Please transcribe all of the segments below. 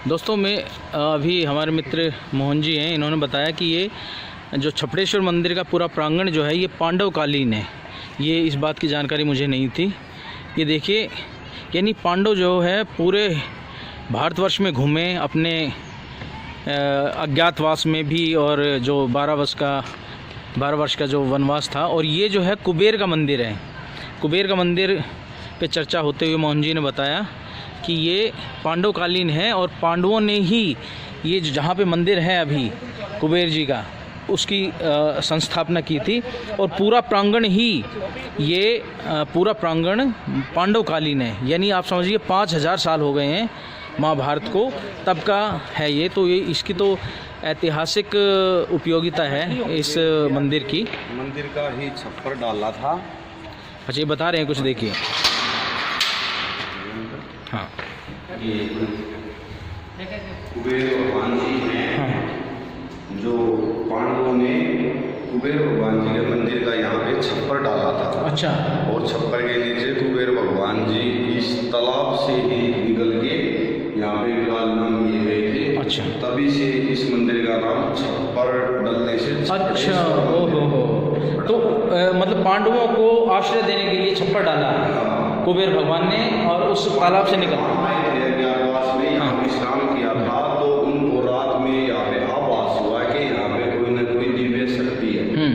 दोस्तों मैं अभी हमारे मित्र मोहन जी हैं, इन्होंने बताया कि ये जो छपड़ेश्वर मंदिर का पूरा प्रांगण जो है ये पांडवकालीन है। ये इस बात की जानकारी मुझे नहीं थी। ये देखिए, यानी पांडव जो है पूरे भारतवर्ष में घूमे अपने अज्ञातवास में भी, और जो 12 वर्ष का जो वनवास था। और ये जो है कुबेर का मंदिर है। कुबेर का मंदिर पे चर्चा होते हुए मोहन जी ने बताया कि ये पांडवकालीन है और पांडवों ने ही ये जहाँ पे मंदिर है अभी कुबेर जी का, उसकी संस्थापना की थी। और पूरा प्रांगण ही ये पूरा प्रांगण पांडवकालीन है। यानी आप समझिए 5000 साल हो गए हैं महाभारत को, तब का है ये। तो ये इसकी तो ऐतिहासिक उपयोगिता है इस मंदिर की। मंदिर का ही छप्पर डाला था। अच्छा, ये बता रहे हैं कुछ, देखिए। हाँ, ये कुबेर भगवान जी हैं। हाँ। जो पांडवों ने कुबेर भगवान जी के मंदिर का यहाँ पे छप्पर डाला था। अच्छा। और छप्पर के नीचे कुबेर भगवान जी इस तालाब से ही निकल के यहाँ पे विराजमान किए गए थे। अच्छा। तभी से इस मंदिर का नाम छप्पर डलने से अच्छा, ओहो। तो मतलब पांडवों को आश्रय देने के लिए छप्पर डाला कुबेर भगवान ने, और उस तालाब से निकल अज्ञातवास में यहाँ विश्राम किया था। तो उनको रात में यहाँ पे आभास हुआ कि यहाँ पे कोई न कोई दिव्य शक्ति है।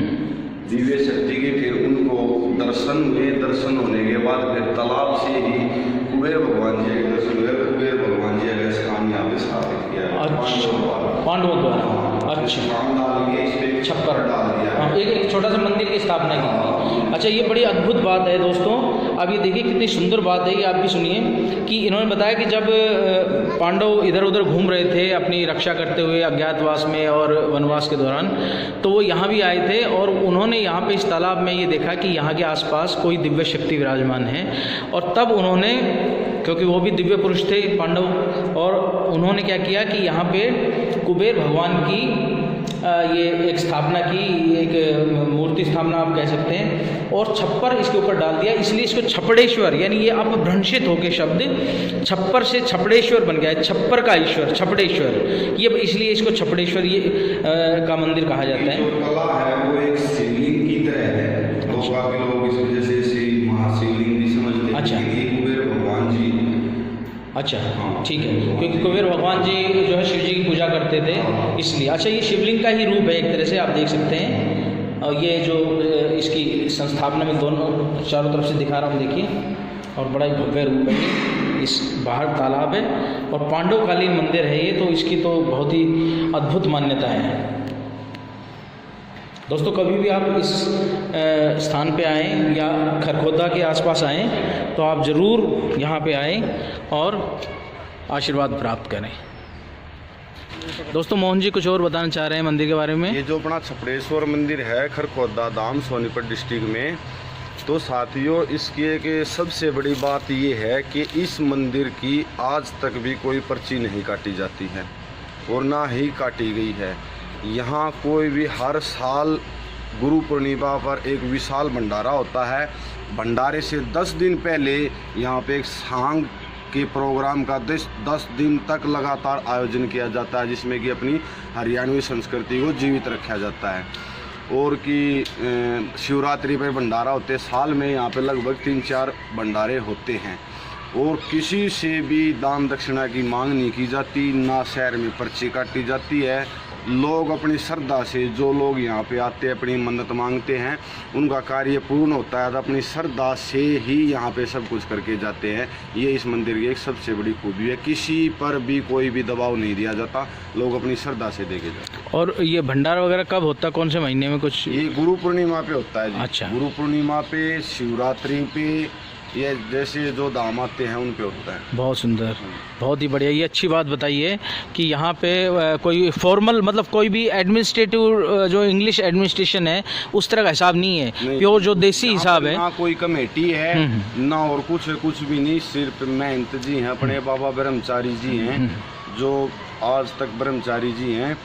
दिव्य शक्ति के फिर उनको दर्शन हुए। दर्शन होने के बाद फिर तालाब से ही कुबेर भगवान जी के दर्शन हुए। कुबेर भगवान जी का स्थान यहाँ पे स्थापित किया। अच्छा, पांडवों द्वारा। अच्छा, डाल के इस पे छप्पर डाल दिया। एक छोटा सा मंदिर की स्थापना की थी। अच्छा, ये बड़ी अद्भुत बात है दोस्तों। अब ये देखिए कितनी सुंदर बात है, ये आप भी सुनिए। कि इन्होंने बताया कि जब पांडव इधर उधर घूम रहे थे अपनी रक्षा करते हुए अज्ञातवास में और वनवास के दौरान, तो वो यहाँ भी आए थे और उन्होंने यहाँ पे इस तालाब में ये देखा कि यहाँ के आसपास कोई दिव्य शक्ति विराजमान है। और तब उन्होंने, क्योंकि वो भी दिव्य पुरुष थे पांडव, और उन्होंने क्या किया कि यहाँ पे कुबेर भगवान की ये एक स्थापना की, एक मूर्ति स्थापना आप कह सकते हैं, और छप्पर इसके ऊपर डाल दिया। इसलिए इसको छपड़ेश्वर, यानी ये अपभ्रंशित होकर शब्द छप्पर से छपड़ेश्वर बन गया है। छप्पर का ईश्वर छपड़ेश्वर, ये इसलिए इसको छपड़ेश्वर ये का मंदिर कहा जाता है। जो कला है वो एक शिवलिंग की तरह है। तो बाकी लोग इस वजह से इसे महाशिवलिंग भी समझते हैं। अच्छा। ये कुबेर भगवान जी। अच्छा, ठीक है, क्योंकि कुबेर भगवान जी जो है शिव जी की पूजा करते थे, इसलिए। अच्छा, ये शिवलिंग का ही रूप है एक तरह से, आप देख सकते हैं। और ये जो इसकी संस्थापना में दोनों चारों तरफ से दिखा रहा हूँ, देखिए। और बड़ा ही भव्य रूप है। इस बाहर तालाब है और पांडवकालीन मंदिर है ये, तो इसकी तो बहुत ही अद्भुत मान्यता है। दोस्तों, कभी भी आप इस स्थान पे आएँ या खरखोदा के आसपास आएँ तो आप ज़रूर यहाँ पे आएँ और आशीर्वाद प्राप्त करें। दोस्तों, मोहन जी कुछ और बताना चाह रहे हैं मंदिर के बारे में। ये जो अपना छपड़ेश्वर मंदिर है खरखोदा धाम सोनीपत डिस्ट्रिक्ट में, तो साथियों इसकी एक सबसे बड़ी बात ये है कि इस मंदिर की आज तक भी कोई पर्ची नहीं काटी जाती है और ना ही काटी गई है। यहाँ कोई भी हर साल गुरु पूर्णिमा पर एक विशाल भंडारा होता है। भंडारे से 10 दिन पहले यहाँ पे एक सांग के प्रोग्राम का 10 दिन तक लगातार आयोजन किया जाता है, जिसमें कि अपनी हरियाणवी संस्कृति को जीवित रखा जाता है। और कि शिवरात्रि पर भंडारा होते हैं। साल में यहाँ पे लगभग 3-4 भंडारे होते हैं और किसी से भी दान दक्षिणा की मांग नहीं की जाती, ना शहर में पर्ची काटी जाती है। लोग अपनी श्रद्धा से, जो लोग यहाँ पे आते हैं अपनी मन्नत मांगते हैं, उनका कार्य पूर्ण होता है। तो अपनी श्रद्धा से ही यहाँ पे सब कुछ करके जाते हैं। ये इस मंदिर की एक सबसे बड़ी खूबी है। किसी पर भी कोई भी दबाव नहीं दिया जाता, लोग अपनी श्रद्धा से देके जाते हैं। और ये भंडारा वगैरह कब होता है, कौन से महीने में कुछ? ये गुरु पूर्णिमा पे होता है जी। अच्छा। गुरु पूर्णिमा पे, शिवरात्रि पे, ये जैसे जो दाम आते हैं उन पे होता है। बहुत सुंदर, बहुत ही बढ़िया। ये अच्छी बात बताइए कि यहाँ पे कोई फॉर्मल, मतलब कोई भी एडमिनिस्ट्रेटिव, जो इंग्लिश एडमिनिस्ट्रेशन है उस तरह का हिसाब नहीं है। प्योर जो देसी हिसाब है। ना कोई कमेटी है ना और कुछ भी नहीं। सिर्फ महंत जी हैं, अपने बाबा ब्रह्मचारी जी हैं, जो आज तक ब्रह्मचारी जी हैं।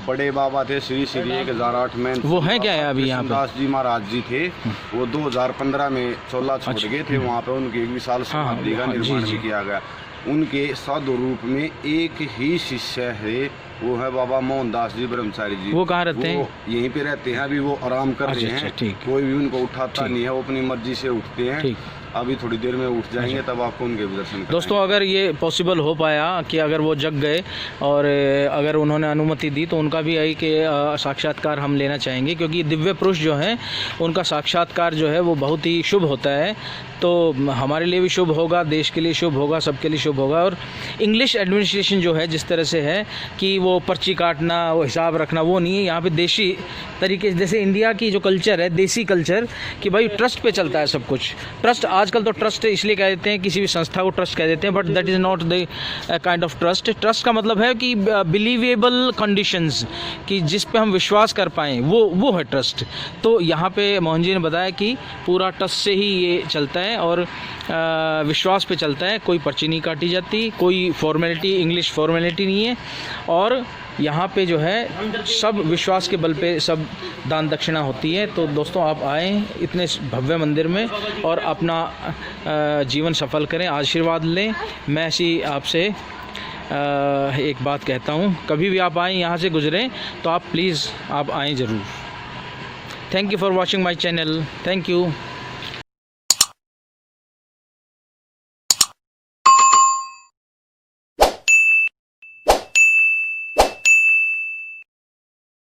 बड़े बाबा थे श्री 1008 में, वो हैं क्या है अभी यहाँ पे? दास जी महाराज जी थे। वो 2015 में चोला छोड़ गए थे। वहाँ पे उनकी एक विशाल समाधि का निर्माण भी किया गया। उनके साधु रूप में एक ही शिष्य है, वो है बाबा मोहनदास जी ब्रह्मचारी जी। वो कहाँ रहते हैं? यहीं पे रहते हैं, अभी वो आराम कर रहे हैं। ठीक। कोई भी उनको उठाता नहीं है, वो अपनी मर्जी से उठते हैं। ठीक। अभी थोड़ी देर में उठ जाएंगे, तब आपको उनके भी दर्शन कराएंगे। दोस्तों अगर ये पॉसिबल हो पाया कि अगर वो जग गए और अगर उन्होंने अनुमति दी तो उनका भी यही कि साक्षात्कार हम लेना चाहेंगे, क्योंकि दिव्य पुरुष जो हैं उनका साक्षात्कार जो है वो बहुत ही शुभ होता है। तो हमारे लिए भी शुभ होगा, देश के लिए शुभ होगा, सबके लिए शुभ होगा। और इंग्लिश एडमिनिस्ट्रेशन जो है जिस तरह से है कि वो पर्ची काटना, वो हिसाब रखना, वो नहीं है। यहाँ पे देशी तरीके, जैसे इंडिया की जो कल्चर है, देसी कल्चर, कि भाई ट्रस्ट पे चलता है सब कुछ। ट्रस्ट आजकल तो ट्रस्ट इसलिए कह देते हैं, किसी भी संस्था को ट्रस्ट कह देते हैं, but that is not the kind of trust. Trust का मतलब है कि बिलीवेबल कंडीशंस, कि जिस पे हम विश्वास कर पाएँ, वो है ट्रस्ट। तो यहाँ पे मोहन जी ने बताया कि पूरा ट्रस्ट से ही ये चलता है और विश्वास पे चलता है। कोई पर्ची नहीं काटी जाती, कोई फॉर्मेलिटी, इंग्लिश फॉर्मेलिटी नहीं है। और यहाँ पे जो है सब विश्वास के बल पे सब दान दक्षिणा होती है। तो दोस्तों आप आएँ इतने भव्य मंदिर में और अपना जीवन सफल करें, आशीर्वाद लें। मैं ऐसी आपसे एक बात कहता हूँ, कभी भी आप आएँ, यहाँ से गुजरें तो आप प्लीज़ आप आएँ ज़रूर। Thank you for watching my channel. Thank you.